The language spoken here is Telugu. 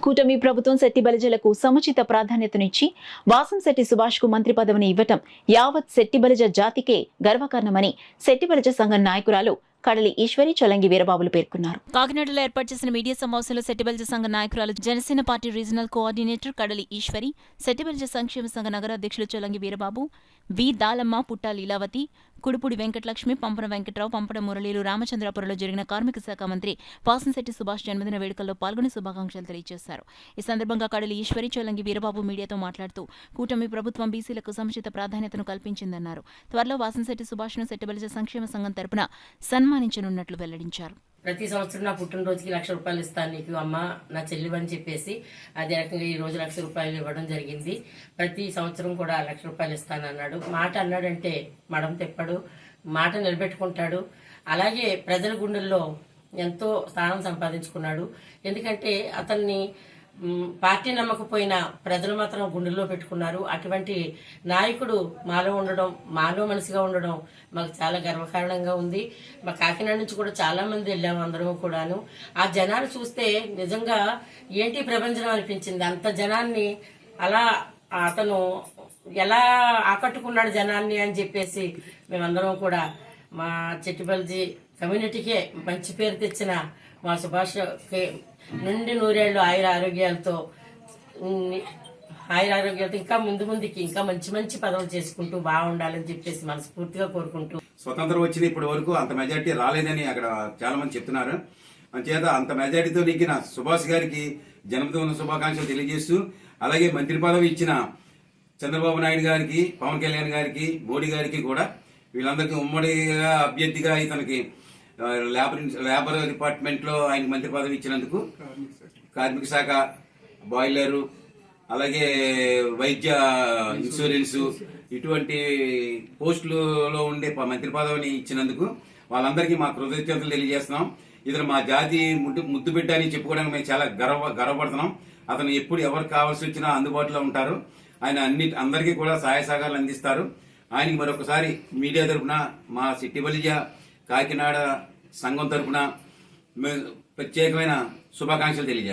కూటమి ప్రభుత్వం శెట్టి బలిజలకు సముచిత ప్రాధాన్యతనిచ్చి వాసంశెట్టి సుభాష్ కు మంత్రి పదవిని ఇవ్వటం యావత్ శెట్టి బలిజ జాతికే గర్వకారణమని శెట్టి బలిజ సంఘం నాయకురాలు కడలి ఈశ్వరి చొలంగి వీరబాబులు పేర్కొన్నారు. కాకినాడలో ఏర్పాటు చేసిన మీడియా సమావేశంలో శెట్టి బలిజ సంఘ నాయకురాలు జనసేన పార్టీ రీజనల్ కోఆర్డినేటర్ కడలి ఈశ్వరి, శెట్టి బలిజ సంక్షేమ సంఘ నగర అధ్యక్షులు చొలంగి వీరబాబు, వి దాలమ్మ, పుట్ట లీలావతి, కుడుపుడి వెంకటలక్ష్మి, పంపన వెంకట్రావు, పంపడ మురళీలు రామచంద్రాపురంలో జరిగిన కార్మిక శాఖ మంత్రి వాసంశెట్టి సుభాష్ జన్మదిన వేడుకల్లో పాల్గొని శుభాకాంక్షలు తెలియజేశారు. ఈ సందర్భంగా కడలి ఈశ్వరి, చొలంగి వీరబాబు మీడియాతో మాట్లాడుతూ కూటమి ప్రభుత్వం బీసీలకు సముచిత ప్రాధాన్యతను కల్పించిందన్నారు. త్వరలో వాసంశెట్టి సుభాష్ ను శెట్టి బలిజ సంక్షేమ సంఘం తరపున సన్మానించనున్నట్లు వెల్లడించారు. ప్రతి సంవత్సరం నా పుట్టినరోజుకి ₹1,00,000 ఇస్తాను నీకు అమ్మ, నా చెల్లివని చెప్పేసి అదే రకంగా ఈ రోజు ₹1,00,000 ఇవ్వడం జరిగింది. ప్రతి సంవత్సరం కూడా ₹1,00,000 ఇస్తాను అన్నాడు. మాట అన్నాడంటే మడం తెప్పడు, మాట నిలబెట్టుకుంటాడు. అలాగే ప్రజల గుండెల్లో ఎంతో స్థానం సంపాదించుకున్నాడు. ఎందుకంటే అతన్ని పార్టీ నమ్మకపోయినా ప్రజలు మాత్రం గుండెల్లో పెట్టుకున్నారు. అటువంటి నాయకుడు మాలో ఉండడం, మాలో మనిషిగా ఉండడం మాకు చాలా గర్వకారణంగా ఉంది. మా కాకినాడ నుంచి కూడా చాలా మంది వెళ్ళాము, అందరం కూడాను. ఆ జనాలు చూస్తే నిజంగా ఏంటి ప్రపంచం అనిపించింది. అంత జనాన్ని అలా అతను ఎలా ఆకట్టుకున్నాడు జనాన్ని అని చెప్పేసి మేమందరం కూడా మా చెట్టిబల్జీ కమ్యూనిటీకే మంచి పేరు తెచ్చిన మా సుభాష్ నుండి 100 ఏళ్ళు ఆయురారోగ్యాలతో ఇంకా ముందుకి ఇంకా మంచి మంచి పదవులు చేసుకుంటూ బాగుండాలని చెప్పేసి మనస్ఫూర్తిగా కోరుకుంటూ. స్వతంత్రం వచ్చిన ఇప్పటి వరకు అంత మెజార్టీ రాలేదని అక్కడ చాలా మంది చెప్తున్నారు. అంచేత అంత మెజార్టీతో నెగ్గిన సుభాష్ గారికి జన్మదిన శుభాకాంక్షలు తెలియజేస్తూ, అలాగే మంత్రి పదవి ఇచ్చిన చంద్రబాబు నాయుడు గారికి, పవన్ కళ్యాణ్ గారికి, మోడీ గారికి కూడా వీళ్ళందరికీ ఉమ్మడిగా అభ్యర్థిగా ఇతనికి లేబర్ డిపార్ట్మెంట్ లో ఆయన మంత్రి పదవి ఇచ్చినందుకు కార్మిక శాఖ, బాయిలరు, అలాగే వైద్య ఇన్సూరెన్స్ ఇటువంటి పోస్టులలో ఉండే మంత్రి పదవిని ఇచ్చినందుకు వాళ్ళందరికీ మా కృతజ్ఞతలు తెలియజేస్తున్నాం. ఇతను మా జాతి ముద్దు బిడ్డ అని చెప్పుకోవడానికి మేము చాలా గర్వపడుతున్నాం. అతను ఎప్పుడు ఎవరికి కావాల్సి వచ్చినా అందుబాటులో ఉంటారు. ఆయన అందరికీ కూడా సహాయ సహకారాలు అందిస్తారు. ఆయనకి మరొకసారి మీడియా తరఫున, మా శెట్టి బలిజ కాకినాడ సంఘం తరఫున ప్రత్యేకమైన శుభాకాంక్షలు తెలియజేస్తాం.